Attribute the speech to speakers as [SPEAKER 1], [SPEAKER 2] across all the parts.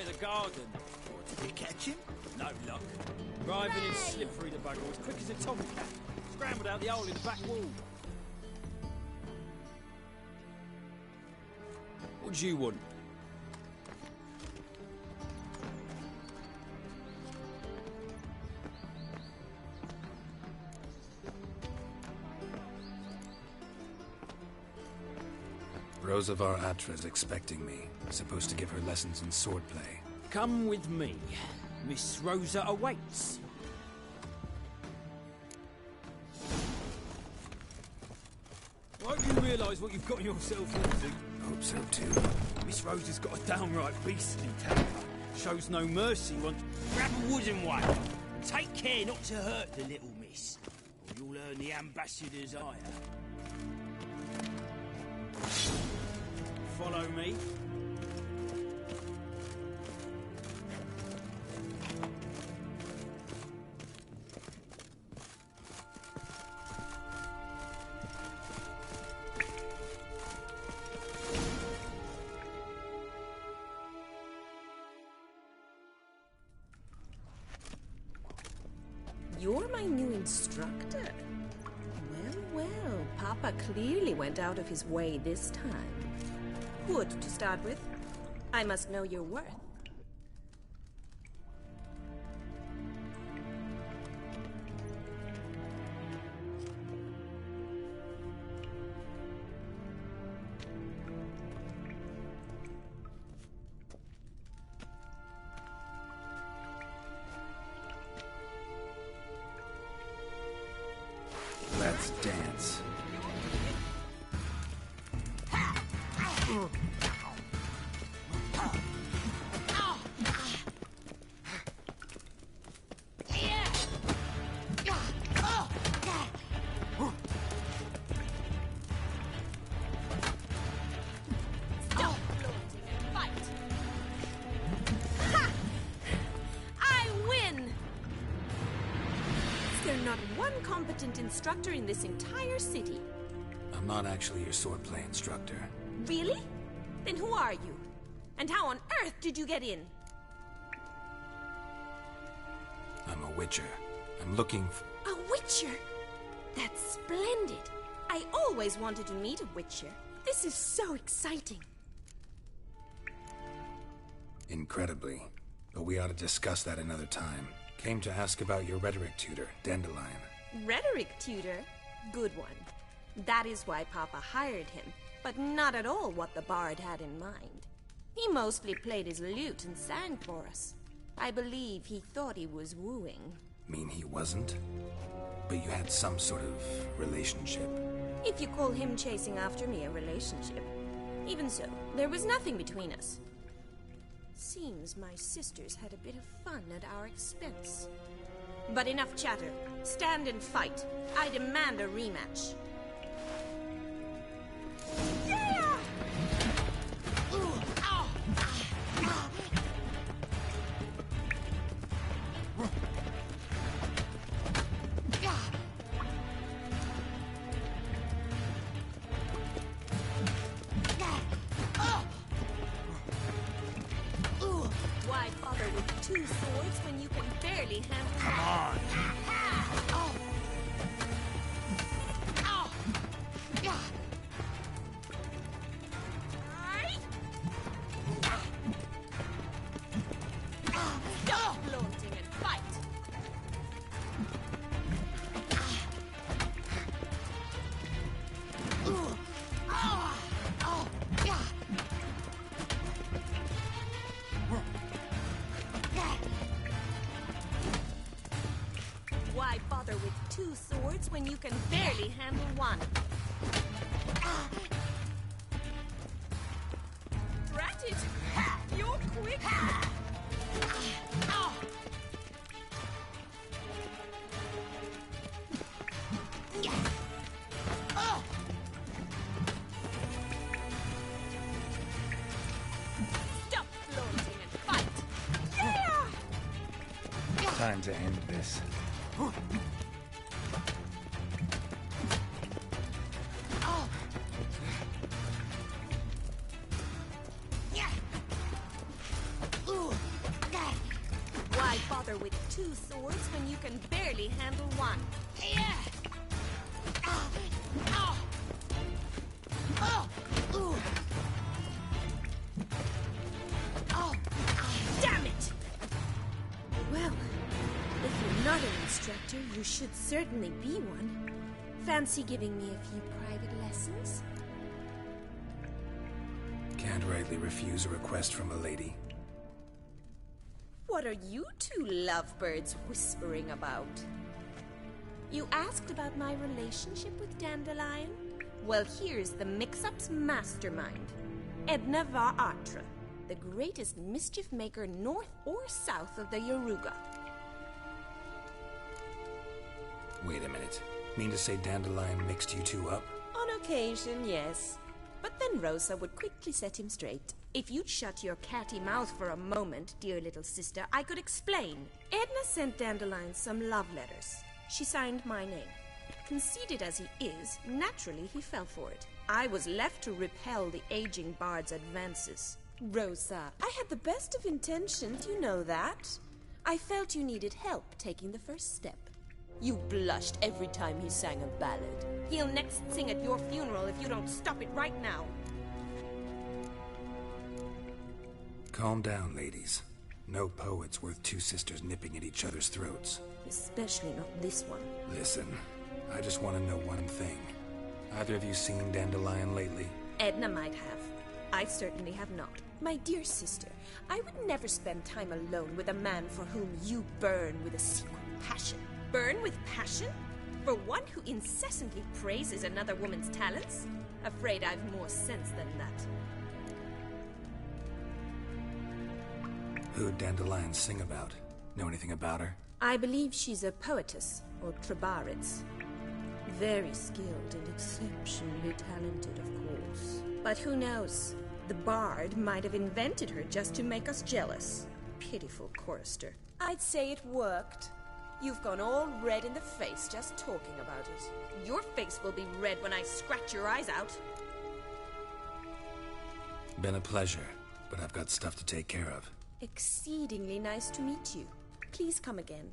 [SPEAKER 1] by the garden.
[SPEAKER 2] What, did you catch him?
[SPEAKER 1] No luck. Driving his slip through the bugger as quick as a tomcat. Scrambled out the hole in the back wall. What do you want?
[SPEAKER 3] Rosa var Atra's expecting me. Supposed to give her lessons in swordplay.
[SPEAKER 1] Come with me. Miss Rosa awaits. Won't you realise what you've got yourself into?
[SPEAKER 3] Hope so too.
[SPEAKER 1] Miss Rosa's got a downright beastly temper. Shows no mercy once. Grab a wooden one. Take care not to hurt the little miss, or you'll earn the ambassador's ire. Follow me.
[SPEAKER 4] You're my new instructor. Well, Papa clearly went out of his way this time. Good to start with. I must know your worth.
[SPEAKER 3] Let's dance.
[SPEAKER 4] Instructor in this entire city.
[SPEAKER 3] I'm not actually your swordplay instructor.
[SPEAKER 4] Really? Then who are you? And how on earth did you get in?
[SPEAKER 3] I'm a witcher. I'm looking for...
[SPEAKER 4] A witcher? That's splendid. I always wanted to meet a witcher. This is so exciting.
[SPEAKER 3] Incredibly. But we ought to discuss that another time. Came to ask about your rhetoric tutor, Dandelion.
[SPEAKER 4] Rhetoric tutor? Good one. That is why Papa hired him, but not at all what the bard had in mind. He mostly played his lute and sang for us. I believe he thought he was wooing.
[SPEAKER 3] Mean he wasn't? But you had some sort of relationship.
[SPEAKER 4] If you call him chasing after me a relationship. Even so, there was nothing between us. Seems my sisters had a bit of fun at our expense. But enough chatter. Stand and fight. I demand a rematch. Yeah! Why bother with two swords when you can barely handle...
[SPEAKER 2] Come on!
[SPEAKER 4] Stop flaunting and fight! Why bother with two swords when you can barely handle one? Drat it! You're quick! Stop flaunting and fight! Yeah!
[SPEAKER 3] Time to end this.
[SPEAKER 4] bother with 2 swords when you can barely handle one?
[SPEAKER 1] Yeah!
[SPEAKER 4] Damn it! Well, if you're not an instructor, you should certainly be one. Fancy giving me a few private lessons?
[SPEAKER 3] Can't rightly refuse a request from a lady.
[SPEAKER 4] What are you two lovebirds whispering about? You asked about my relationship with Dandelion? Well, here's the mix-up's mastermind. Edna Va Atra, the greatest mischief maker north or south of the Yaruga.
[SPEAKER 3] Wait a minute. Mean to say Dandelion mixed you two up?
[SPEAKER 4] On occasion, yes. But then Rosa would quickly set him straight. If you'd shut your catty mouth for a moment, dear little sister, I could explain. Edna sent Dandelion some love letters. She signed my name. Conceited as he is, naturally he fell for it. I was left to repel the aging bard's advances. Rosa, I had the best of intentions, you know that. I felt you needed help taking the first step. You blushed every time he sang a ballad. He'll next sing at your funeral if you don't stop it right now.
[SPEAKER 3] Calm down, ladies. No poet's worth 2 sisters nipping at each other's throats.
[SPEAKER 4] Especially not this one.
[SPEAKER 3] Listen, I just want to know one thing. Either of you seen Dandelion lately?
[SPEAKER 4] Edna might have. I certainly have not. My dear sister, I would never spend time alone with a man for whom you burn with a secret passion. Burn with passion? For one who incessantly praises another woman's talents? Afraid I've more sense than that.
[SPEAKER 3] Who'd Dandelion sing about? Know anything about her?
[SPEAKER 4] I believe she's a poetess, or trabaritz. Very skilled and exceptionally talented, of course. But who knows? The bard might have invented her just to make us jealous. Pitiful chorister. I'd say it worked. You've gone all red in the face just talking about it. Your face will be red when I scratch your eyes out.
[SPEAKER 3] Been a pleasure, but I've got stuff to take care of.
[SPEAKER 4] Exceedingly nice to meet you. Please come again.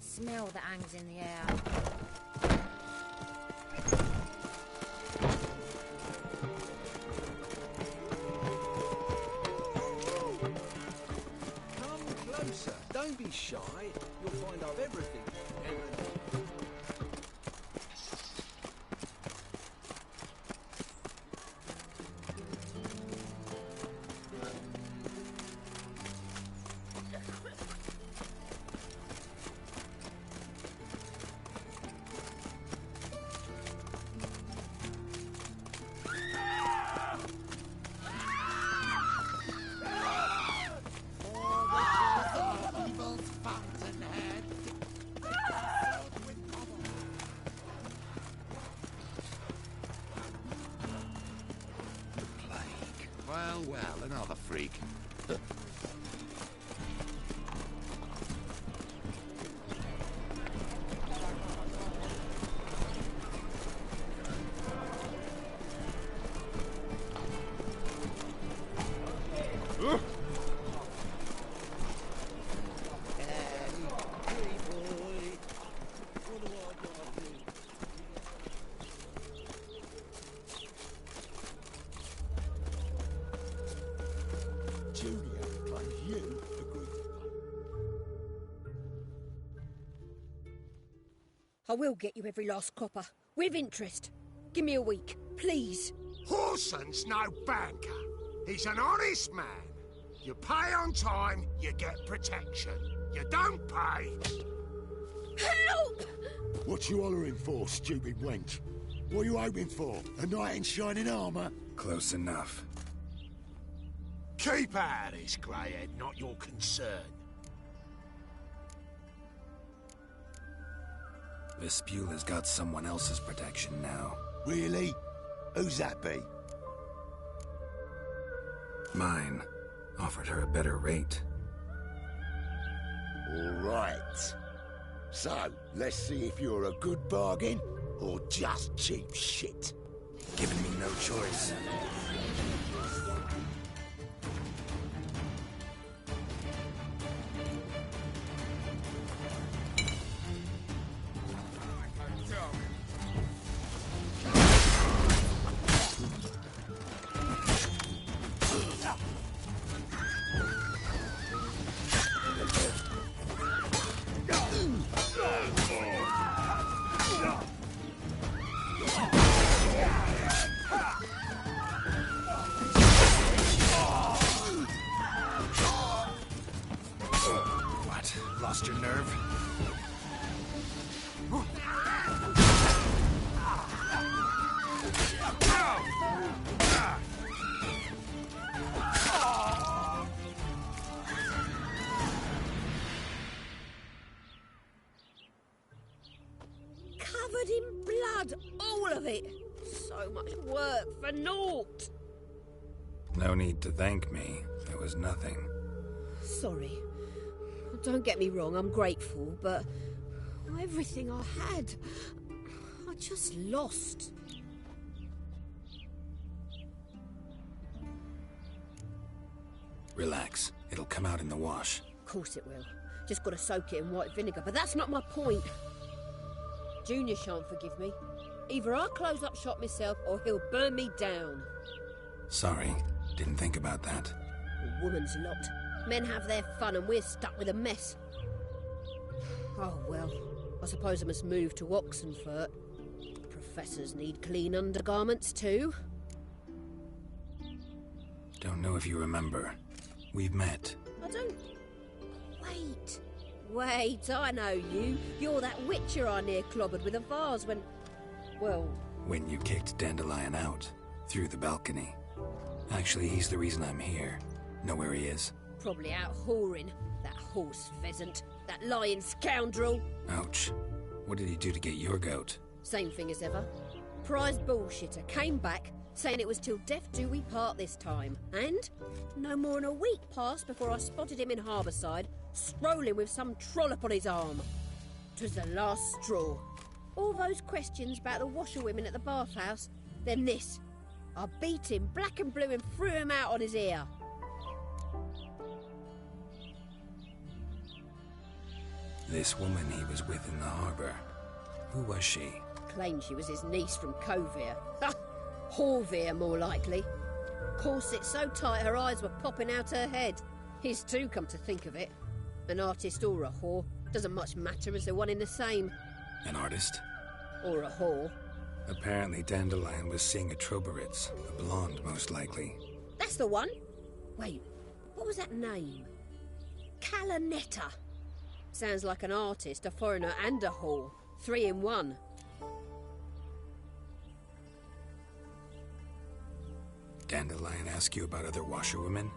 [SPEAKER 2] Smell that hangs in the air.
[SPEAKER 5] Come closer. Don't be shy. You'll find I've everything.
[SPEAKER 6] Well, another freak.
[SPEAKER 7] I will get you every last copper, with interest. Give me a week, please.
[SPEAKER 8] Horson's no banker. He's an honest man. You pay on time, you get protection. You don't pay...
[SPEAKER 7] Help!
[SPEAKER 9] What you hollering for, stupid wench? What are you hoping for? A knight in shining armour?
[SPEAKER 3] Close enough.
[SPEAKER 8] Keep out of this, greyhead, not your concern.
[SPEAKER 3] Vespula's got someone else's protection now.
[SPEAKER 9] Really? Who's that be?
[SPEAKER 3] Mine. Offered her a better rate.
[SPEAKER 9] All right. So, let's see if you're a good bargain or just cheap shit.
[SPEAKER 3] Giving me no choice. Lost your nerve?
[SPEAKER 7] Covered in blood, all of it. So much work for naught.
[SPEAKER 3] No need to thank me. There was nothing.
[SPEAKER 7] Sorry. Don't get me wrong, I'm grateful, but everything I had, I just lost.
[SPEAKER 3] Relax. It'll come out in the wash.
[SPEAKER 7] Of course it will. Just gotta soak it in white vinegar, but that's not my point. Junior shan't forgive me. Either I'll close up shop myself or he'll burn me down.
[SPEAKER 3] Sorry. Didn't think about that.
[SPEAKER 7] A woman's lot. Men have their fun and we're stuck with a mess. Oh well, I suppose I must move to Oxenfurt. Professors need clean undergarments too.
[SPEAKER 3] Don't know if you remember. We've met.
[SPEAKER 7] I don't... Wait, I know you. You're that witcher I near clobbered with a vase when... Well...
[SPEAKER 3] When you kicked Dandelion out. Through the balcony. Actually, he's the reason I'm here. Know where he is?
[SPEAKER 7] Probably out whoring. That horse pheasant. That lying scoundrel.
[SPEAKER 3] Ouch. What did he do to get your goat?
[SPEAKER 7] Same thing as ever. Prize bullshitter came back, saying it was till death do we part this time. And no more than a week passed before I spotted him in Harbourside, strolling with some trollop on his arm. 'Twas the last straw. All those questions about the washerwomen at the bathhouse, then this. I beat him black and blue and threw him out on his ear.
[SPEAKER 3] This woman he was with in the harbour. Who was she?
[SPEAKER 7] Claimed she was his niece from Kovir. Ha! Horvir, more likely. Corset so tight her eyes were popping out her head. His too, come to think of it. An artist or a whore. Doesn't much matter as they're one in the same.
[SPEAKER 3] An artist?
[SPEAKER 7] Or a whore.
[SPEAKER 3] Apparently Dandelion was seeing a Troberitz. A blonde, most likely.
[SPEAKER 7] That's the one. Wait, what was that name? Calanetta. Sounds like an artist, a foreigner and a whore. 3 in 1.
[SPEAKER 3] Dandelion ask you about other washerwomen?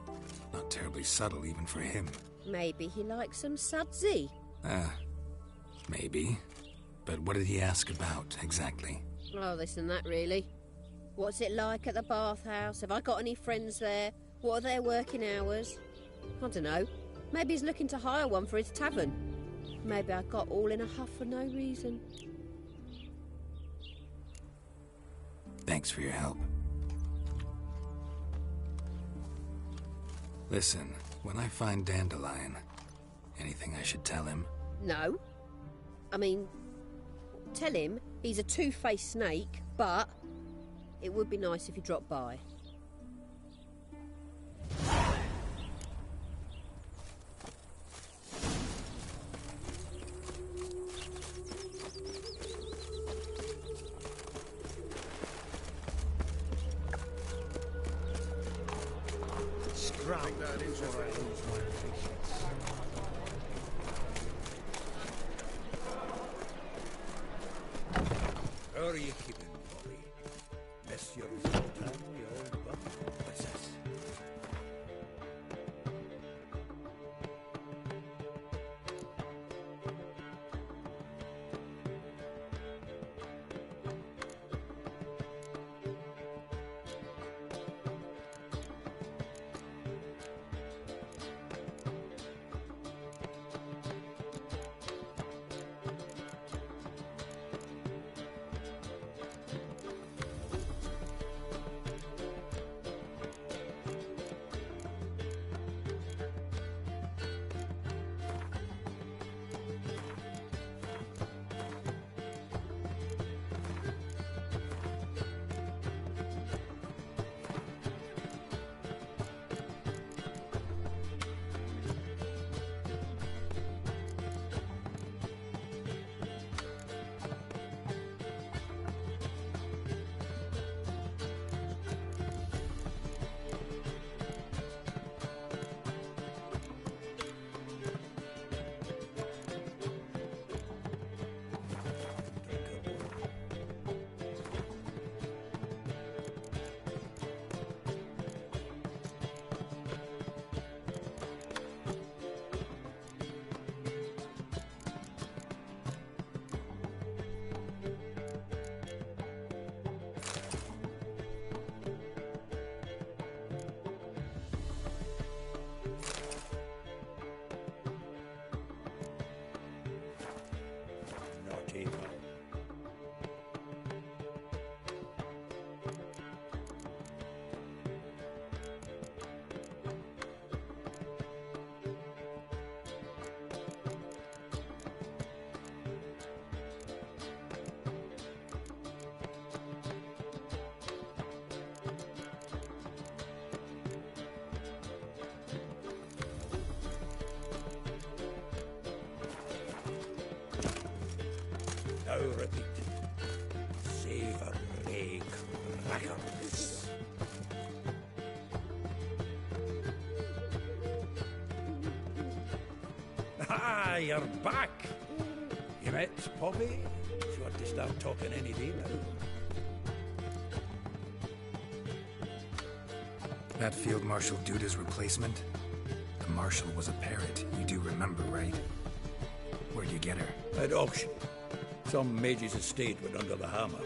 [SPEAKER 3] Not terribly subtle even for him.
[SPEAKER 7] Maybe he likes some sudsy.
[SPEAKER 3] Maybe. But what did he ask about, exactly?
[SPEAKER 7] Oh, this and that, really. What's it like at the bathhouse? Have I got any friends there? What are their working hours? I don't know. Maybe he's looking to hire one for his tavern. Maybe I got all in a huff for no reason.
[SPEAKER 3] Thanks for your help. Listen, when I find Dandelion, anything I should tell him?
[SPEAKER 7] No. I mean, tell him he's a two-faced snake, but it would be nice if he dropped by.
[SPEAKER 5] drown before I lose my patience.
[SPEAKER 10] How are you keeping, Bobby? Miss your full time, you old buck? What's this? Naughty man. Now repeat. Savory crackers. Ah, you're back. You met Poppy? She ought to start talking any day now.
[SPEAKER 3] That Field Marshal Duda's replacement? The Marshal was a parrot, you do remember, right? Where'd you get her?
[SPEAKER 10] At auction. Some mage's estate went under the hammer.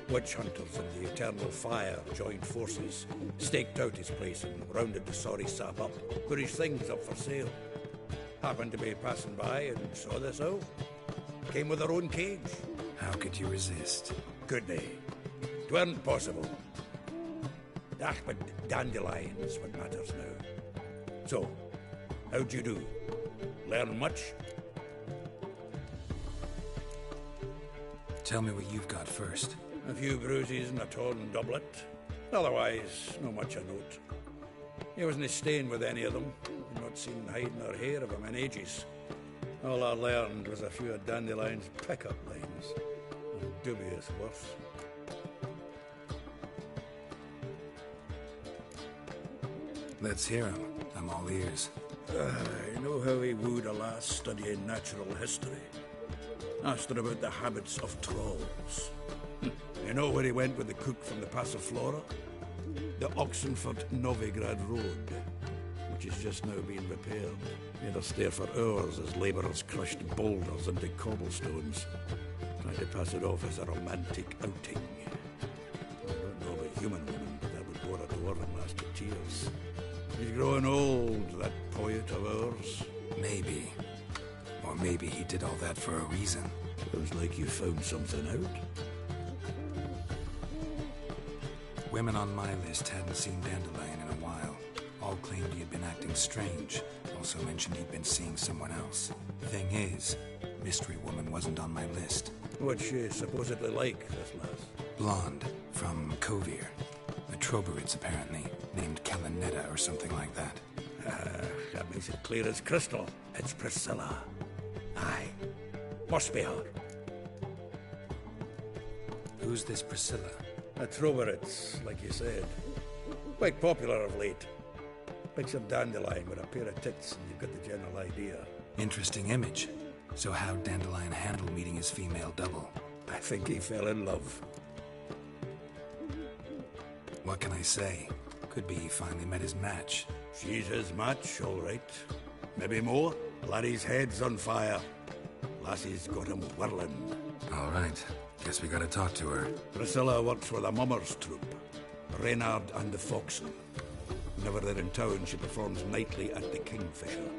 [SPEAKER 10] Witch hunters and the Eternal Fire joined forces, staked out his place and rounded the sorry sap up, put his things up for sale. Happened to be passing by and saw this out. Came with her own cage.
[SPEAKER 3] How could you resist?
[SPEAKER 10] Could they? 'Tweren't possible. Ah, but dandelions what matters now. So, how'd you do? Learn much?
[SPEAKER 3] Tell me what you've got first.
[SPEAKER 10] A few bruises and a torn doublet. Otherwise, no much a note. He wasn't staying with any of them. I've not seen hiding or hair of him in ages. All I learned was a few of Dandelion's pick-up lines. Dubious worth.
[SPEAKER 3] Let's hear him. I'm all ears.
[SPEAKER 10] I know how he wooed a lass studying natural history. Asked her about the habits of trolls. You know where he went with the cook from the Passiflora? The Oxenford-Novigrad Road, which is just now being repaired. Made us stare for hours as labourers crushed boulders into cobblestones, trying to pass it off as a romantic outing. I don't know about human women, but that would bore a dwarven lass to tears. He's growing old, that poet of ours.
[SPEAKER 3] Maybe. Or maybe he did all that for a reason.
[SPEAKER 10] Sounds like you found something out.
[SPEAKER 3] Women on my list hadn't seen Dandelion in a while. All claimed he had been acting strange. Also mentioned he'd been seeing someone else. Thing is, Mystery Woman wasn't on my list.
[SPEAKER 10] What's she supposedly like, this lass?
[SPEAKER 3] Blonde, from Kovir. A Troberits, apparently, named Kalanetta or something like that.
[SPEAKER 10] That makes it clear as crystal. It's Priscilla. Aye. Must be her.
[SPEAKER 3] Who's this Priscilla?
[SPEAKER 10] A Troberits, like you said. Quite popular of late. Picture Dandelion with a pair of tits and you've got the general idea.
[SPEAKER 3] Interesting image. So how'd Dandelion handle meeting his female double?
[SPEAKER 10] I think he fell in love.
[SPEAKER 3] What can I say? Could be he finally met his match.
[SPEAKER 10] She's his match, all right. Maybe more. Laddie's head's on fire. Lassie's got him whirling.
[SPEAKER 3] All right. Guess we gotta talk to her.
[SPEAKER 10] Priscilla works for the Mummers troupe. Reynard and the Foxen. Whenever they're in town, she performs nightly at the Kingfisher.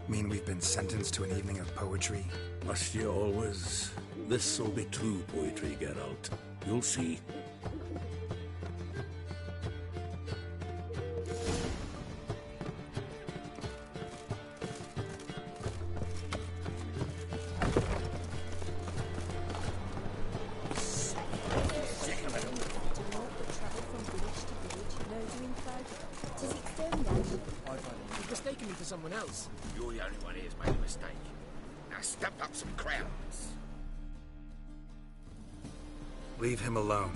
[SPEAKER 3] Mean we've been sentenced to an evening of poetry?
[SPEAKER 10] Must you always? This'll be true poetry, Geralt. You'll see.
[SPEAKER 11] Someone else.
[SPEAKER 6] You're the only one here's made a mistake. Now step up some crowns.
[SPEAKER 3] Leave him alone.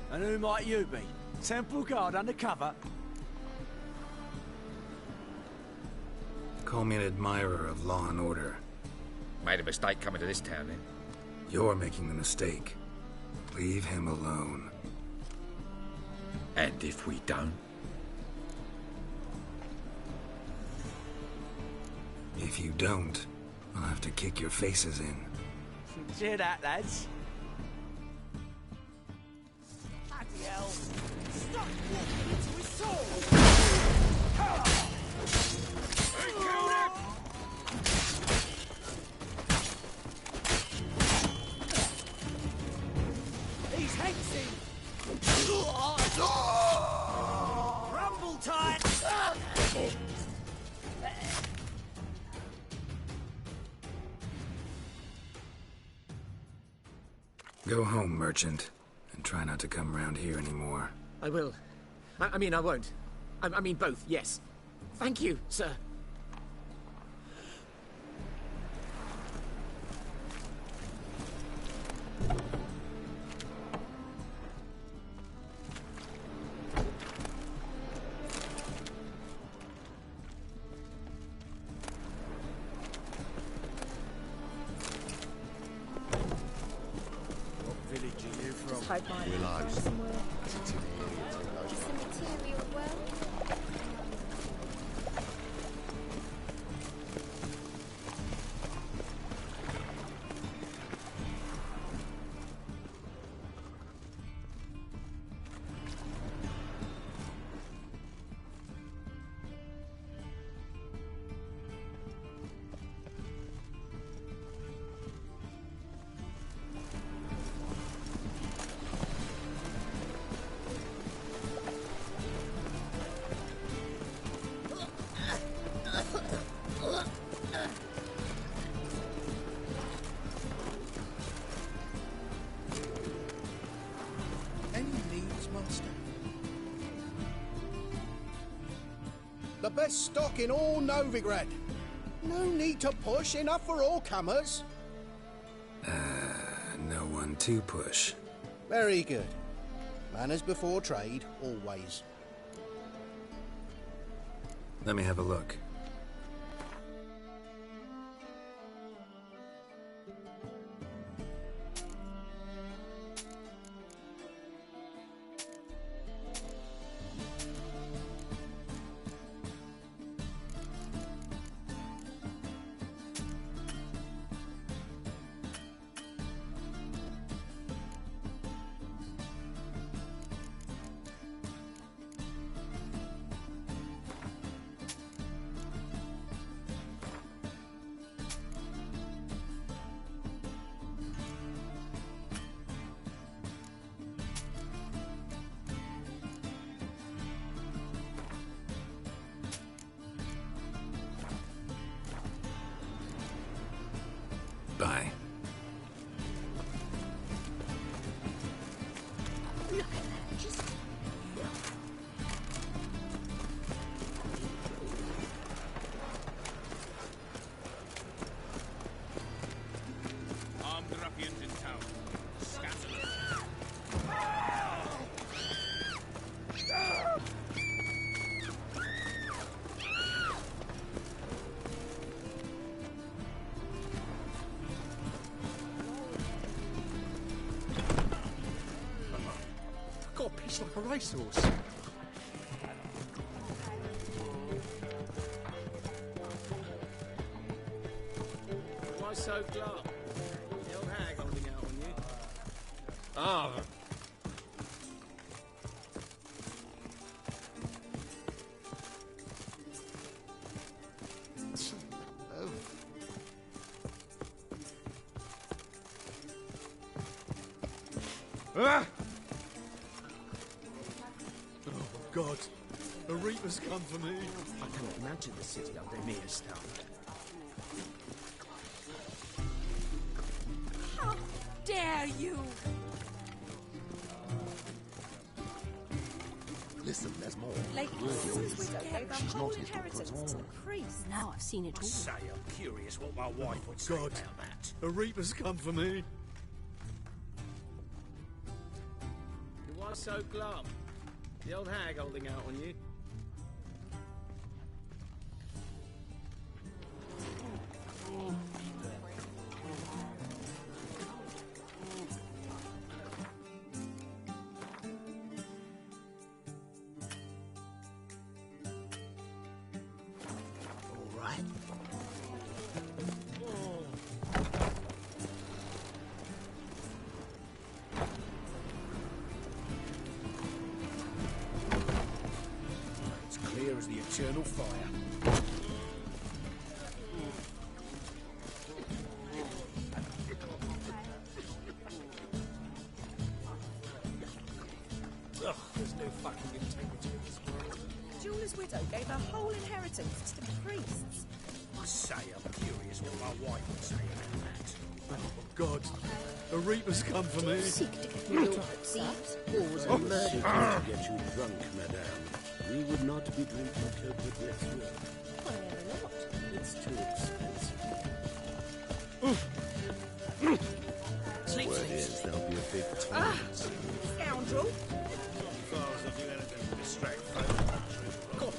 [SPEAKER 1] And who might you be? Temple Guard undercover?
[SPEAKER 3] Call me an admirer of law and order.
[SPEAKER 6] Made a mistake coming to this town, then.
[SPEAKER 3] You're making the mistake. Leave him alone.
[SPEAKER 6] And if we don't?
[SPEAKER 3] If you don't, I'll have to kick your faces in.
[SPEAKER 1] Cheer that, lads. Bloody hell. Stop walking into his sword!
[SPEAKER 6] He killed him!
[SPEAKER 1] He's hexing! Rumble time!
[SPEAKER 3] Go home, merchant, and try not to come round here anymore.
[SPEAKER 11] I will. I mean, I won't. I mean both, yes. Thank you, sir.
[SPEAKER 5] The best stock in all Novigrad. No need to push, enough for all comers.
[SPEAKER 3] No one to push.
[SPEAKER 5] Very good. Manners before trade, always.
[SPEAKER 3] Let me have a look.
[SPEAKER 12] It's like a racehorse.
[SPEAKER 1] Why so glum? The old hag holding out on you.
[SPEAKER 12] Ah. Ah! Oh, God. The Reaper's come for me.
[SPEAKER 1] I cannot imagine the city under Mia's stone.
[SPEAKER 4] How dare you!
[SPEAKER 9] Listen, there's more.
[SPEAKER 4] Like,
[SPEAKER 9] She's not his
[SPEAKER 4] inheritance
[SPEAKER 9] daughter at
[SPEAKER 4] to
[SPEAKER 9] all.
[SPEAKER 4] the priest. Now I've seen it all.
[SPEAKER 6] Say, I'm curious what my wife would say
[SPEAKER 10] God.
[SPEAKER 6] about that.
[SPEAKER 10] The Reaper's come for me.
[SPEAKER 1] Why so glum? The old hag holding out on you.
[SPEAKER 6] All right. It's clear as the eternal fire. Ugh, there's no fucking integrity in this world.
[SPEAKER 4] Julie's widow gave her whole inheritance to the priests.
[SPEAKER 6] I say, I'm curious what my wife would say about that.
[SPEAKER 10] Oh, God. The Reaper's come for me.
[SPEAKER 7] Seek to get rid of thieves, whores,
[SPEAKER 9] Oh,
[SPEAKER 7] and murderers.
[SPEAKER 9] to get you drunk, madame. We would not be drinking Copet with you.
[SPEAKER 7] Why ever not?
[SPEAKER 9] It's too expensive. Word is there'll be a big tournament.
[SPEAKER 4] Scoundrel!
[SPEAKER 6] Fathers will do anything to distract folk. Go on.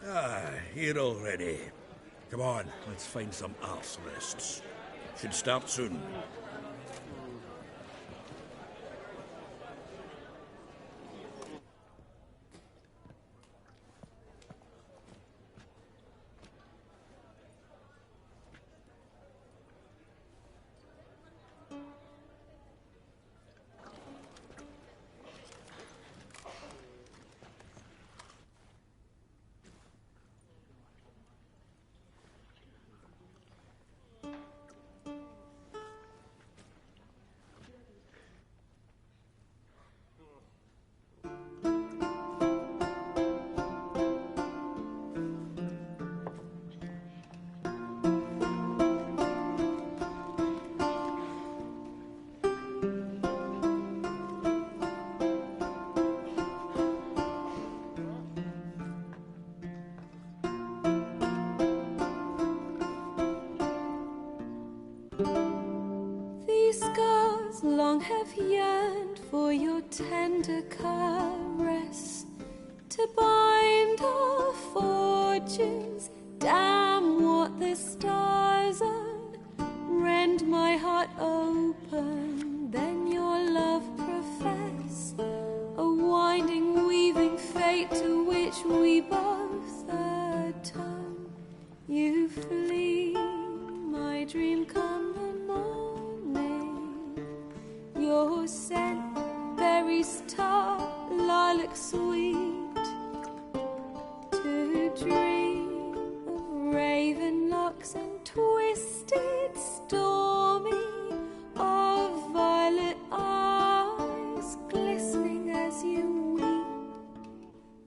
[SPEAKER 10] Ah, here already. Come on, let's find some arse rests. Should start soon.
[SPEAKER 13] These scars long have yearned for your tender caress, to bind our fortunes. Damn what the stars are, rend my heart open, then your love profess, a winding, weaving fate to which we both atone. You flee, my dream come the morning, your scent, berries tart, lilac sweet, to dream of raven locks and twisted, stormy, of violet eyes glistening as you weep.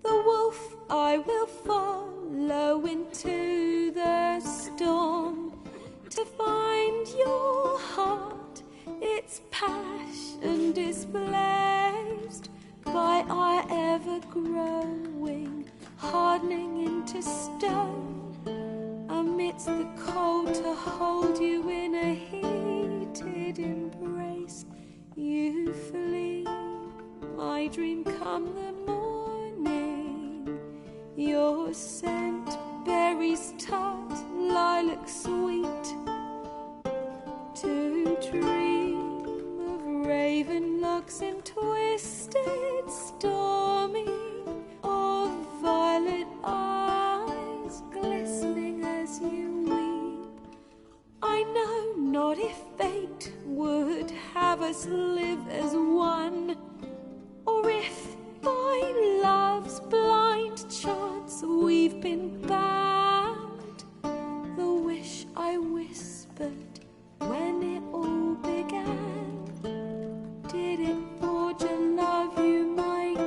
[SPEAKER 13] The wolf I will follow into the storm, to find your heart, its passion display. growing, hardening into stone, amidst the cold to hold you in a heated embrace. You flee, my dream come the morning, your scent, berries tart, lilac sweet, to dream of raven locks and twisted stormy, of violet eyes glistening as you weep. I know not if fate would have us live as one, or if by love's blind chance we've been bound. The wish I whispered when it all began, did it forge a love you might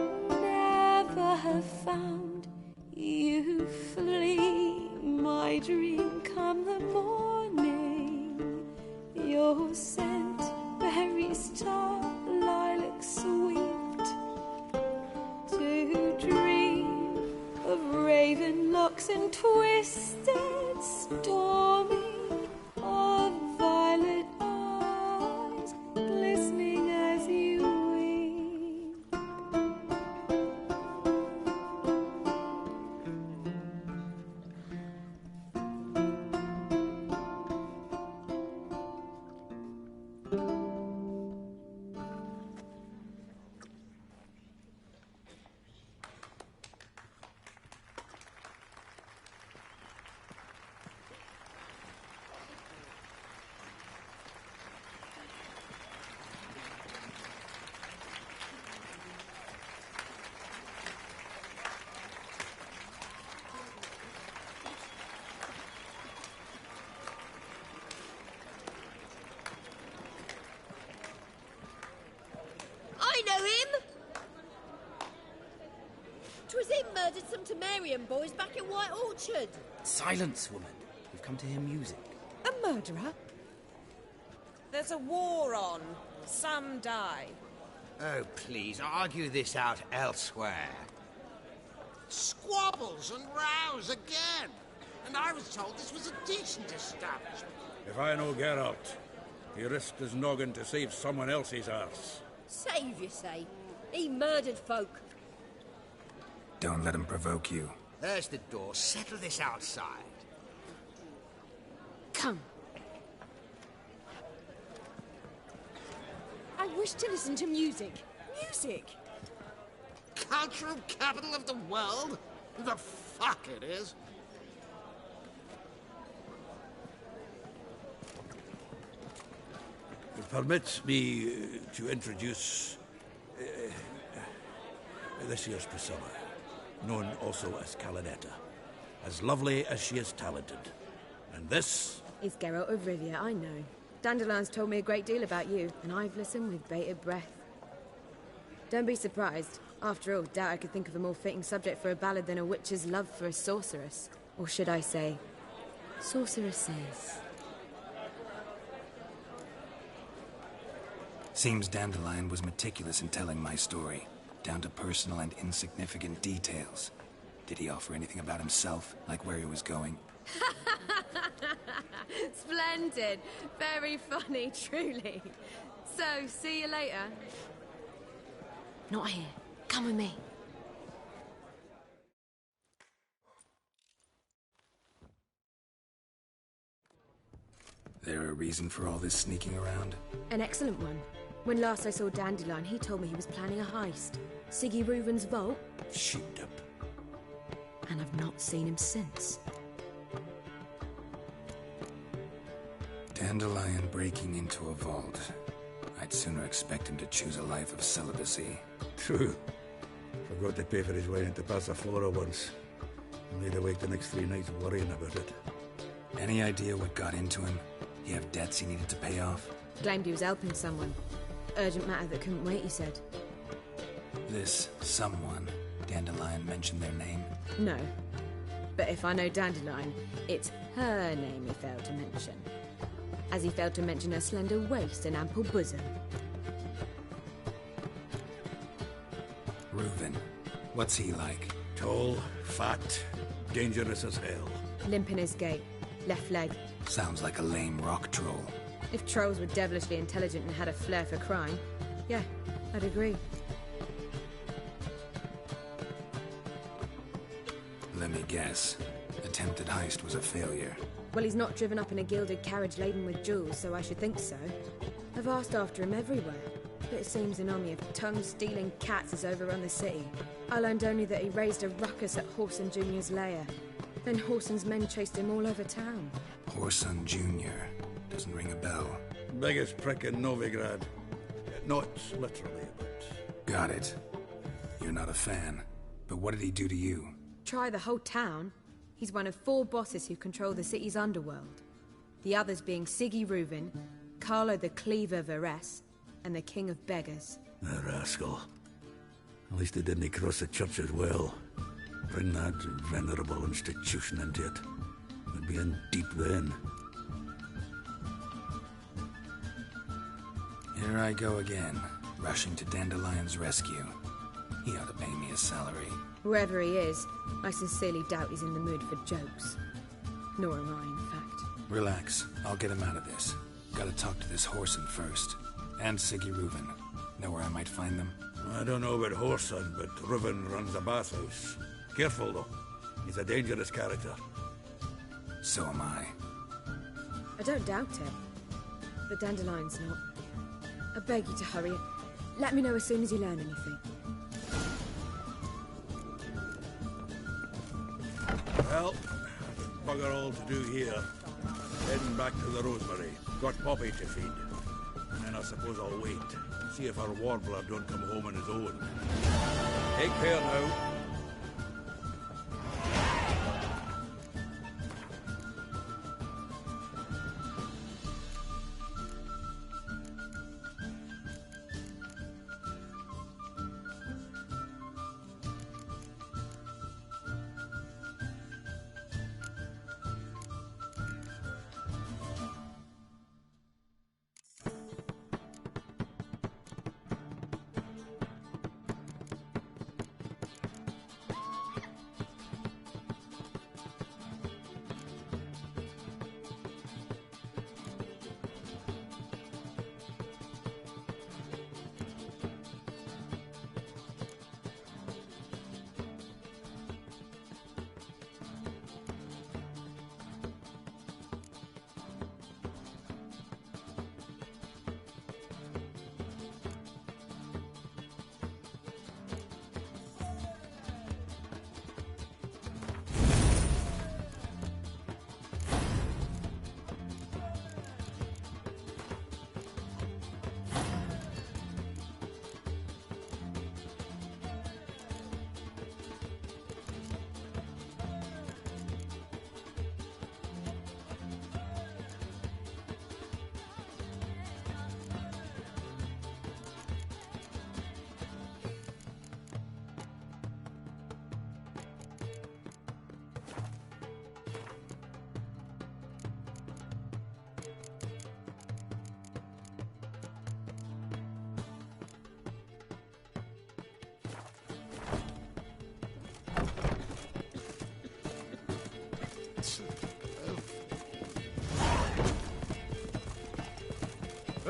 [SPEAKER 13] never have found? You flee, my dream come the morning, your scent, berries tart, lilac sweet, to dream of raven locks and twisted stormy, of violet eyes glistening as you weep.
[SPEAKER 7] I know him! 'Twas him murdered some Temerian boys back in White Orchard.
[SPEAKER 1] Silence, woman. We've come to hear music.
[SPEAKER 14] A murderer? There's a war on. Some die.
[SPEAKER 6] Oh, please, argue this out elsewhere. Squabbles and rows again. And I was told this was a decent establishment.
[SPEAKER 10] If I know Geralt, he risked his noggin to save someone else's arse.
[SPEAKER 7] Save, you say? He murdered folk.
[SPEAKER 3] Don't let him provoke you.
[SPEAKER 6] There's the door. Settle this outside.
[SPEAKER 7] Come.
[SPEAKER 14] I wish to listen to music. Music!
[SPEAKER 6] Cultural capital of the world? The fuck it is.
[SPEAKER 10] Permit me to introduce this year's Priscilla, known also as Calinetta, as lovely as she is talented. And this
[SPEAKER 15] is Geralt of Rivia, I know. Dandelion's told me a great deal about you, and I've listened with bated breath. Don't be surprised. After all, doubt I could think of a more fitting subject for a ballad than a witch's love for a sorceress. Or should I say, sorceresses.
[SPEAKER 3] Seems Dandelion was meticulous in telling my story, down to personal and insignificant details. Did he offer anything about himself, like where he was going?
[SPEAKER 15] Splendid. Very funny, truly. So, see you later.
[SPEAKER 2] Not here. Come with me.
[SPEAKER 3] There a reason for all this sneaking around?
[SPEAKER 15] An excellent one. When last I saw Dandelion, he told me he was planning a heist. Siggy Reuven's vault.
[SPEAKER 10] Sheeped up.
[SPEAKER 15] And I've not seen him since.
[SPEAKER 3] Dandelion breaking into a vault. I'd sooner expect him to choose a life of celibacy.
[SPEAKER 10] True. Forgot to pay for his way into Passaflora once. And laid awake the next 3 nights worrying about it.
[SPEAKER 3] Any idea what got into him? He have debts he needed to pay off?
[SPEAKER 15] Claimed he was helping someone. Urgent matter that couldn't wait, he said.
[SPEAKER 3] This someone, Dandelion mentioned their name?
[SPEAKER 15] No. But if I know Dandelion, it's her name he failed to mention. As he failed to mention her slender waist and ample bosom.
[SPEAKER 3] Reuven. What's he like?
[SPEAKER 10] Tall, fat, dangerous as hell.
[SPEAKER 15] Limp in his gait. Left leg.
[SPEAKER 3] Sounds like a lame rock troll.
[SPEAKER 15] If trolls were devilishly intelligent and had a flair for crime, yeah, I'd agree.
[SPEAKER 3] Let me guess. Attempted heist was a failure.
[SPEAKER 15] Well, he's not driven up in a gilded carriage laden with jewels, so I should think so. I've asked after him everywhere, but it seems an army of tongue-stealing cats has overrun the city. I learned only that he raised a ruckus at Horson Jr.'s lair. Then Horson's men chased him all over town.
[SPEAKER 3] Horson Jr. Doesn't ring a bell.
[SPEAKER 10] Biggest prick in Novigrad. Not literally, but...
[SPEAKER 3] Got it. You're not a fan. But what did he do to you?
[SPEAKER 15] Try the whole town. He's one of 4 bosses who control the city's underworld. The others being Siggy Reuven, Carlo the Cleaver Varese, and the King of Beggars.
[SPEAKER 10] The rascal. At least he didn't cross the church as well. Bring that venerable institution into it. We'd be in deep then.
[SPEAKER 3] Here I go again, rushing to Dandelion's rescue. He ought to pay me a salary.
[SPEAKER 15] Whoever he is, I sincerely doubt he's in the mood for jokes. Nor am I, in fact.
[SPEAKER 3] Relax. I'll get him out of this. Gotta talk to this Horson first. And Siggy Reuven. Know where I might find them?
[SPEAKER 10] I don't know about Horson, but Reuven runs a bathhouse. Careful, though. He's a dangerous character.
[SPEAKER 3] So am I.
[SPEAKER 15] I don't doubt it. But Dandelion's not. I beg you to hurry. Let me know as soon as you learn anything.
[SPEAKER 10] Well, bugger all to do here. Heading back to the Rosemary. Got Poppy to feed. And then I suppose I'll wait. See if our warbler don't come home on his own. Take care now.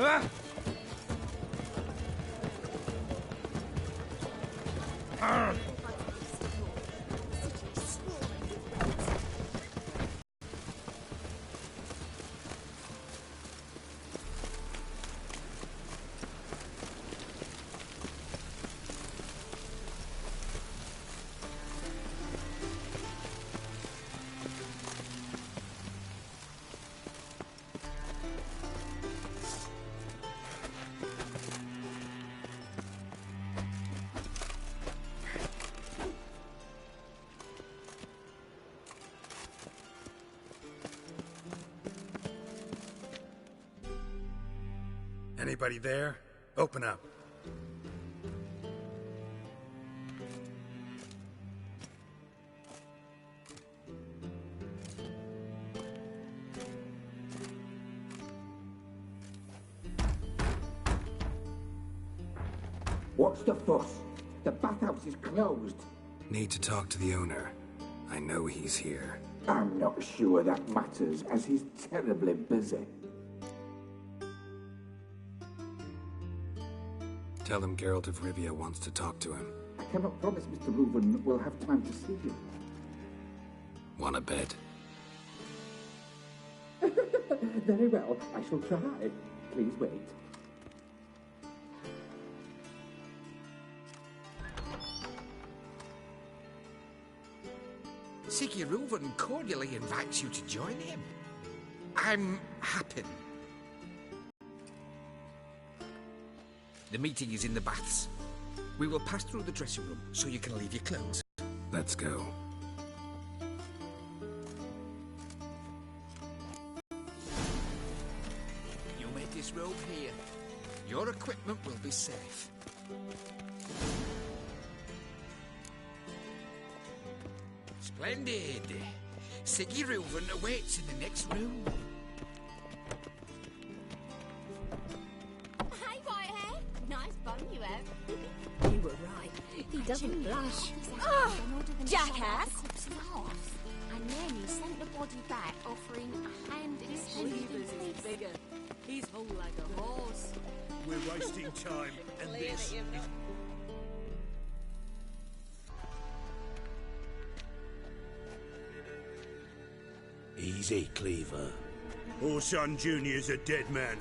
[SPEAKER 1] Ah!
[SPEAKER 3] Anybody there? Open up.
[SPEAKER 16] What's the fuss? The bathhouse is closed.
[SPEAKER 3] Need to talk to the owner. I know he's here.
[SPEAKER 16] I'm not sure that matters, as he's terribly busy.
[SPEAKER 3] Tell him Geralt of Rivia wants to talk to him.
[SPEAKER 16] I cannot promise Mr. Reuven will have time to see you.
[SPEAKER 3] Want a bed?
[SPEAKER 16] Very well, I shall try. Please wait.
[SPEAKER 6] Siggy Reuven cordially invites you to join him. I'm happy. The meeting is in the baths. We will pass through the dressing room so you can leave your clothes.
[SPEAKER 3] Let's go.
[SPEAKER 6] You made this robe here. Your equipment will be safe. Splendid. Siggy Reuven awaits in the next room.
[SPEAKER 2] Hey, Whitehair. Nice bum you have.
[SPEAKER 7] You were right. He doesn't blush.
[SPEAKER 2] Oh, jackass! And then he sent the body back, offering a hand extended in peace.
[SPEAKER 7] Bigger. He's full like a horse.
[SPEAKER 12] We're wasting time, and this is...
[SPEAKER 9] Easy, Cleaver.
[SPEAKER 12] Orson Jr.'s a dead man.